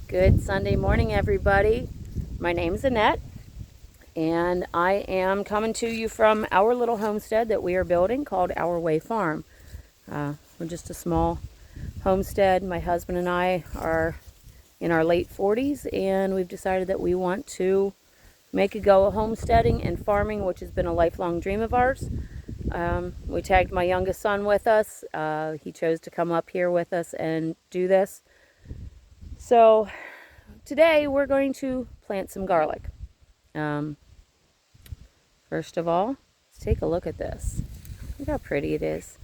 Good Sunday morning, everybody. My name's Annette, and I am coming to you from our little homestead that we are building called Our Way Farm. We're just a small homestead. My husband and I are in our late 40s, and we've decided that we want to make a go of homesteading and farming, which has been a lifelong dream of ours. We tagged my youngest son with us. He chose to come up here with us and do this. So today we're going to plant some garlic. First of all, let's take a look at this. Look how pretty it is.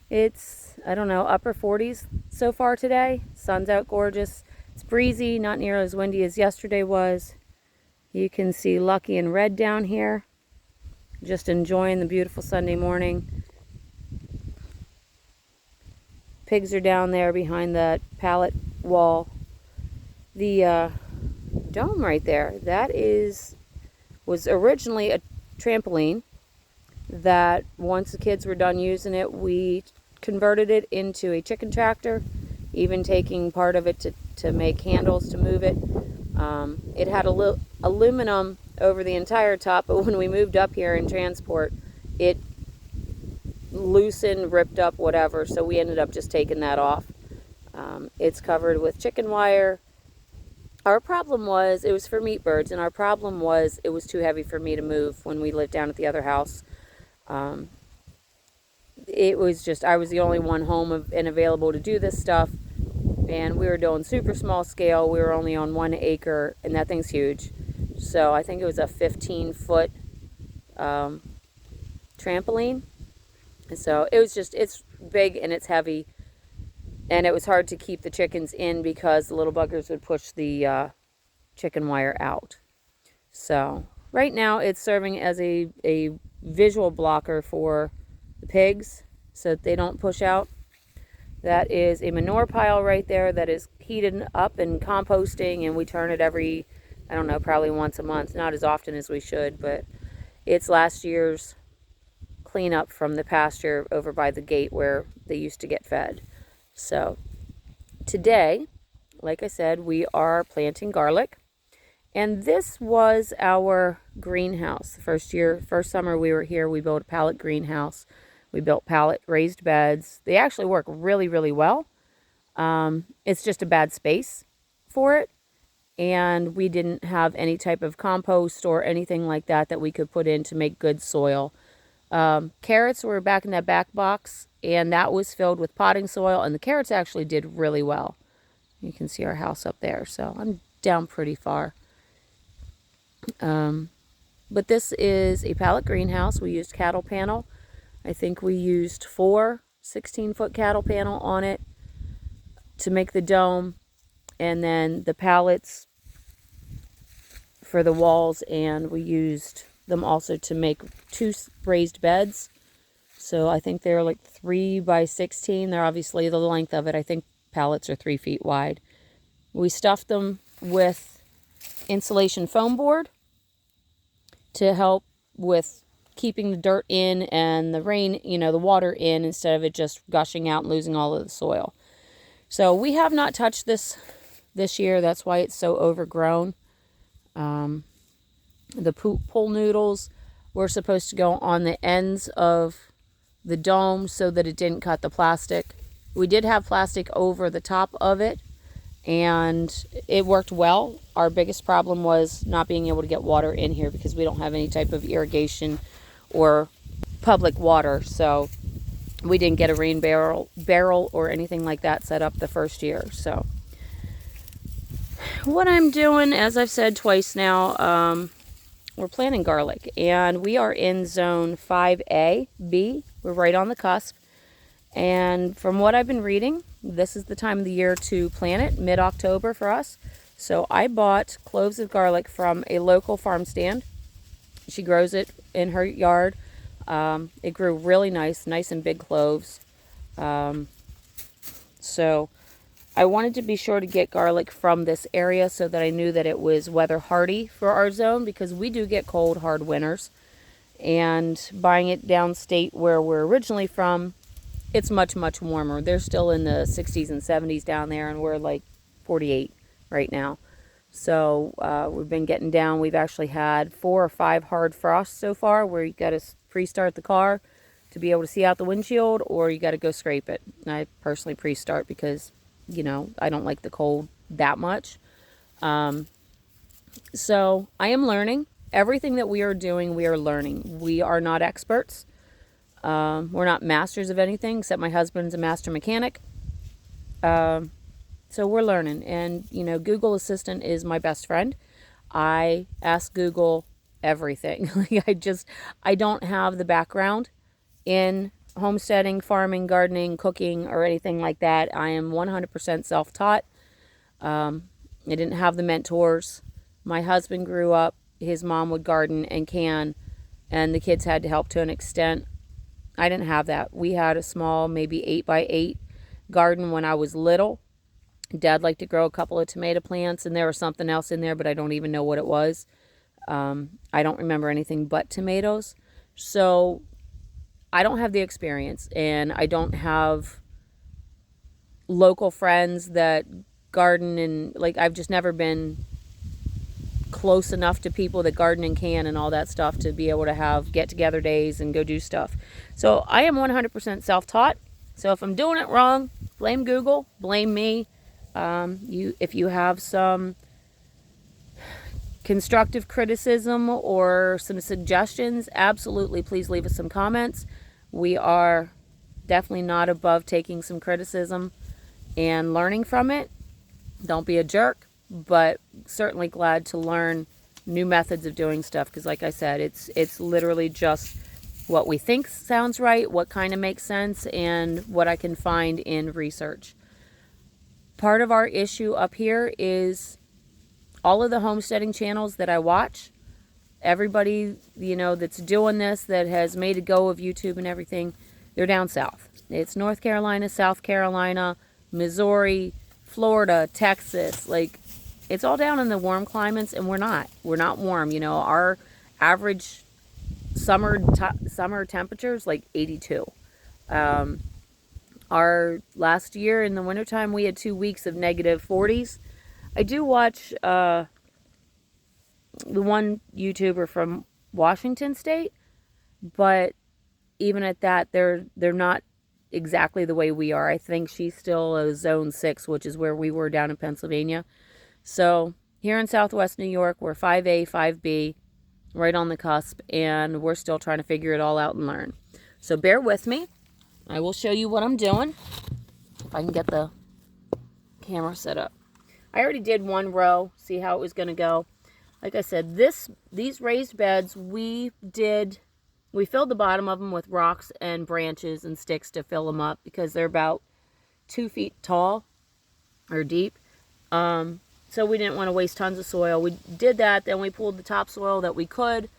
It's, I don't know, upper 40s so far today. Sun's out gorgeous. It's breezy, not near as windy as yesterday was. You can see Lucky and Red down here. Just enjoying the beautiful Sunday morning. Pigs are down there behind that pallet wall. The dome right there, that was originally a trampoline that once the kids were done using it, we converted it into a chicken tractor, even taking part of it to make handles to move it. It had aluminum over the entire top, but when we moved up here in transport, it loosened, ripped up, whatever, so we ended up just taking that off. It's covered with chicken wire. Our problem was, it was for meat birds, and our problem was it was too heavy for me to move when we lived down at the other house. It was just, I was the only one home and available to do this stuff, and we were doing super small scale. We were only on 1 acre, and that thing's huge. So I think it was a 15-foot trampoline. And so it was just, it's big and it's heavy. And it was hard to keep the chickens in because the little buggers would push the chicken wire out. So right now it's serving as a visual blocker for the pigs so that they don't push out. That is a manure pile right there that is heated up and composting, and we turn it every, I don't know, probably once a month. Not as often as we should, but it's last year's cleanup from the pasture over by the gate where they used to get fed. So today, like I said, we are planting garlic, and this was our greenhouse. The first summer we were here, we built a pallet greenhouse. We built pallet raised beds. They actually work really, really well. It's just a bad space for it, and we didn't have any type of compost or anything like that that we could put in to make good soil. Carrots were back in that back box, and that was filled with potting soil, and the carrots actually did really well. You can see our house up there, so I'm down pretty far. But this is a pallet greenhouse. We used cattle panel. I think we used 4 16-foot cattle panel on it to make the dome, and then the pallets for the walls, and we used them also to make 2 raised beds. So I think they're like 3 by 16. They're obviously the length of it. I think pallets are 3 feet wide. We stuffed them with insulation foam board to help with keeping the dirt in and the rain, the water in, instead of it just gushing out and losing all of the soil. So we have not touched this year. That's why it's so overgrown. The pool noodles were supposed to go on the ends of the dome so that it didn't cut the plastic. We did have plastic over the top of it, and it worked well. Our biggest problem was not being able to get water in here because we don't have any type of irrigation or public water, so we didn't get a rain barrel or anything like that set up the first year. So what I'm doing, as I've said twice now, we're planting garlic, and we are in zone 5A, B. We're right on the cusp. And from what I've been reading, this is the time of the year to plant it, mid-October for us. So I bought cloves of garlic from a local farm stand. She grows it in her yard. It grew really nice and big cloves. So I wanted to be sure to get garlic from this area so that I knew that it was weather hardy for our zone, because we do get cold, hard winters. And buying it downstate where we're originally from, it's much, much warmer. They're still in the 60s and 70s down there, and we're like 48. right now. So we've been getting down. We've actually had 4 or 5 hard frosts so far, where you got to pre-start the car to be able to see out the windshield, or you got to go scrape it. And I personally pre-start because, I don't like the cold that much. So I am learning. Everything that we are doing, we are learning. We are not experts. We're not masters of anything, except my husband's a master mechanic. So we're learning. And, Google Assistant is my best friend. I ask Google everything. I don't have the background in homesteading, farming, gardening, cooking, or anything like that. I am 100% self-taught. I didn't have the mentors. My husband grew up, his mom would garden and can, and the kids had to help to an extent. I didn't have that. We had a small, maybe 8x8 garden when I was little. Dad liked to grow a couple of tomato plants, and there was something else in there, but I don't even know what it was. I don't remember anything but tomatoes. So I don't have the experience, and I don't have local friends that garden, and I've just never been close enough to people that garden and can and all that stuff to be able to have get-together days and go do stuff. So I am 100% self-taught. So if I'm doing it wrong, blame Google, blame me. If you have some constructive criticism or some suggestions, absolutely please leave us some comments. We are definitely not above taking some criticism and learning from it. Don't be a jerk, but certainly glad to learn new methods of doing stuff, because like I said, it's literally just what we think sounds right, what kind of makes sense, and what I can find in research. Part of our issue up here is all of the homesteading channels that I watch, everybody, that's doing this, that has made a go of YouTube and everything, they're down south. It's North Carolina, South Carolina, Missouri, Florida, Texas. It's all down in the warm climates, and we're not warm. Our average summer temperature is 82. Our last year in the wintertime, we had 2 weeks of negative 40s. I do watch the one YouTuber from Washington State, but even at that, they're not exactly the way we are. I think she's still a zone 6, which is where we were down in Pennsylvania. So here in Southwest New York, we're 5A, 5B, right on the cusp, and we're still trying to figure it all out and learn. So bear with me. I will show you what I'm doing, if I can get the camera set up. I already did one row, see how it was going to go. Like I said, these raised beds, we filled the bottom of them with rocks and branches and sticks to fill them up, because they're about 2 feet tall or deep. So we didn't want to waste tons of soil. We did that, then we pulled the topsoil that we could,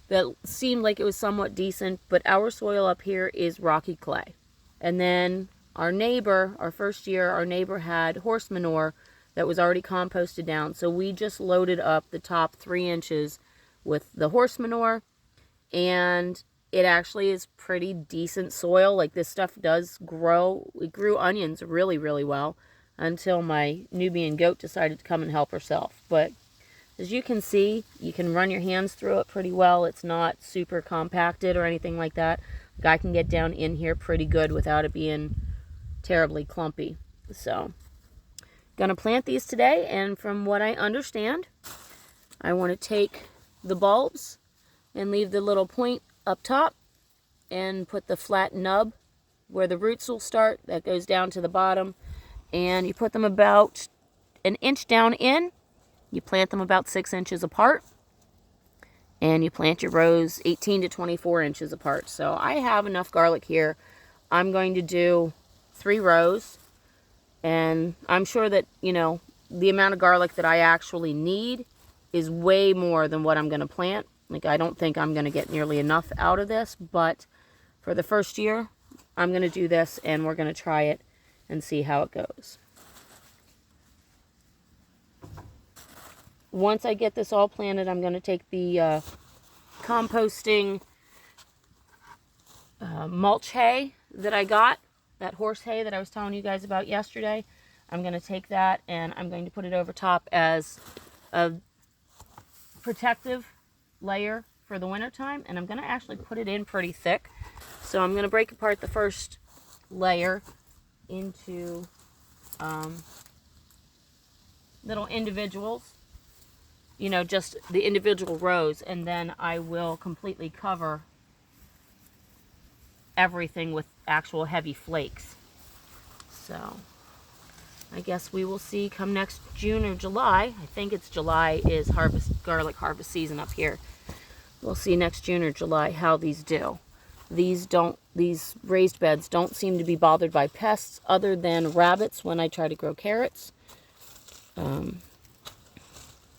that seemed like it was somewhat decent, but our soil up here is rocky clay. And then our first year, our neighbor had horse manure that was already composted down. So we just loaded up the top 3 inches with the horse manure, and it actually is pretty decent soil. This stuff does grow. We grew onions really, really well until my Nubian goat decided to come and help herself. But as you can see, you can run your hands through it pretty well. It's not super compacted or anything like that. I can get down in here pretty good without it being terribly clumpy. So, gonna plant these today, and from what I understand, I want to take the bulbs and leave the little point up top and put the flat nub where the roots will start. That goes down to the bottom, and you put them about an inch down in. You plant them about 6 inches apart, and you plant your rows 18 to 24 inches apart. So I have enough garlic here. I'm going to do 3 rows, and I'm sure that, the amount of garlic that I actually need is way more than what I'm going to plant. I don't think I'm going to get nearly enough out of this, but for the first year, I'm going to do this, and we're going to try it and see how it goes. Once I get this all planted, I'm going to take the composting mulch hay that I got, that horse hay that I was telling you guys about yesterday. I'm going to take that and I'm going to put it over top as a protective layer for the winter time, and I'm going to actually put it in pretty thick. So I'm going to break apart the first layer into little individuals, you know, just the individual rows, and then I will completely cover everything with actual heavy flakes. So I guess we will see come next June or July. I think it's July is garlic harvest season up here. We'll see next June or July how these do. These raised beds don't seem to be bothered by pests other than rabbits when I try to grow carrots.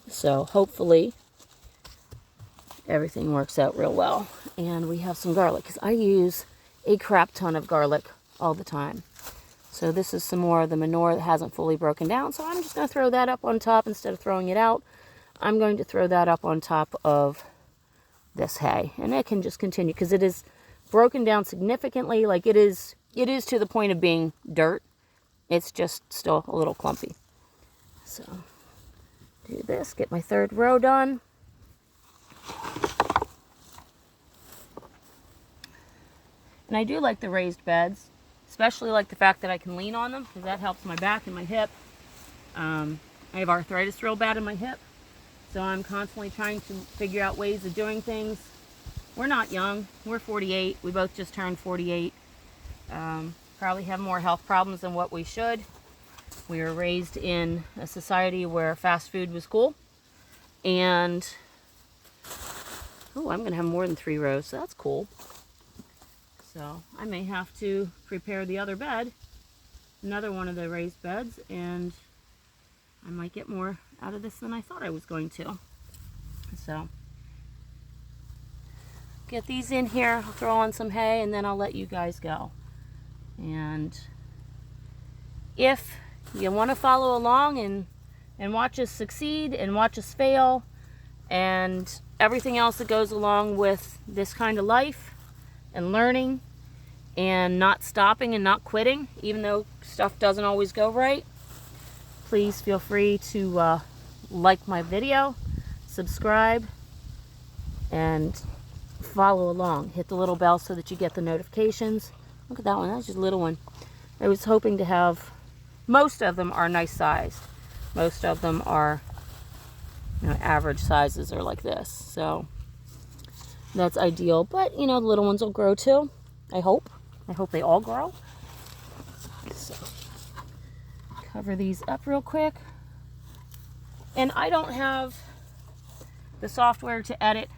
So hopefully everything works out real well. And we have some garlic because I use a crap ton of garlic all the time. So this is some more of the manure that hasn't fully broken down. So I'm just going to throw that up on top instead of throwing it out. I'm going to throw that up on top of this hay. And it can just continue because it is broken down significantly. Like it is to the point of being dirt. It's just still a little clumpy. So do this, get my third row done. And I do like the raised beds, especially like the fact that I can lean on them because that helps my back and my hip. I have arthritis real bad in my hip, so I'm constantly trying to figure out ways of doing things. We're not young. We're 48. We both just turned 48. Probably have more health problems than what we should. We were raised in a society where fast food was cool. And, oh, I'm going to have more than 3 rows, so that's cool. So I may have to prepare the other bed, another one of the raised beds, and I might get more out of this than I thought I was going to. So get these in here, I'll throw on some hay, and then I'll let you guys go. And if you want to follow along and watch us succeed and watch us fail and everything else that goes along with this kind of life and learning and not stopping and not quitting, even though stuff doesn't always go right, please feel free to like my video, subscribe, and follow along. Hit the little bell so that you get the notifications. Look at that one. That's just a little one. I was hoping to have, most of them are nice sized. Most of them are, you know, average sizes are like this. So that's ideal. But, you know, the little ones will grow too. I hope. I hope they all grow. So cover these up real quick. And I don't have the software to edit.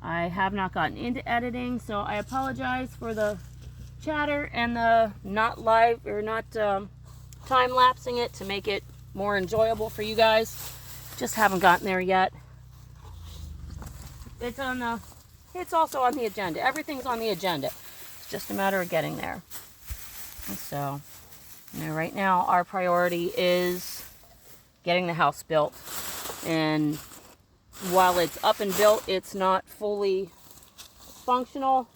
I have not gotten into editing, so I apologize for the chatter and the not live or not time lapsing it to make it more enjoyable for you guys. Just haven't gotten there yet. It's also on the agenda. Everything's on the agenda. It's just a matter of getting there. So, you know, right now our priority is getting the house built. And while it's up and built, it's not fully functional.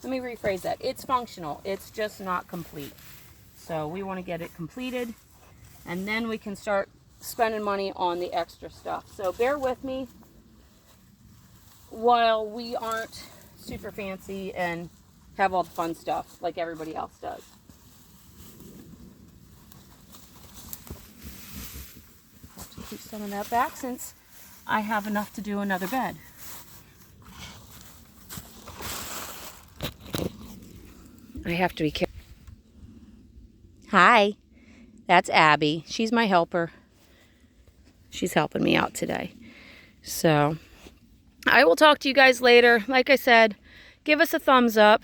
Let me rephrase that. It's functional. It's just not complete. So we want to get it completed, and then we can start spending money on the extra stuff. So bear with me while we aren't super fancy and have all the fun stuff like everybody else does. Have to keep some of that back since I have enough to do another bed. I have to be careful. Hi, that's Abby. She's my helper. She's helping me out today. So I will talk to you guys later. Like I said, give us a thumbs up.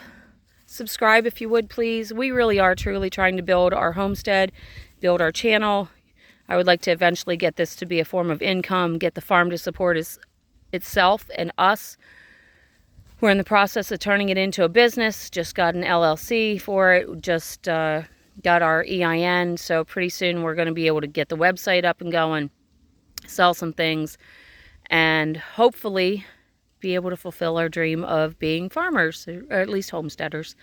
Subscribe if you would, please. We really are truly trying to build our homestead, build our channel. I would like to eventually get this to be a form of income, get the farm to support itself and us. We're in the process of turning it into a business. Just got an LLC for it. Just got our EIN. So pretty soon we're going to be able to get the website up and going, sell some things, and hopefully be able to fulfill our dream of being farmers, or at least homesteaders.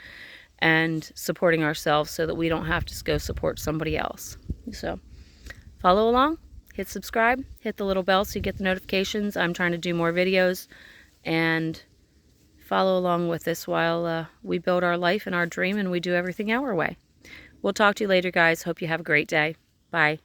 and supporting ourselves so that we don't have to go support somebody else. So follow along, hit subscribe, hit the little bell so you get the notifications. I'm trying to do more videos, and follow along with this while we build our life and our dream and we do everything our way. We'll talk to you later, guys. Hope you have a great day. Bye.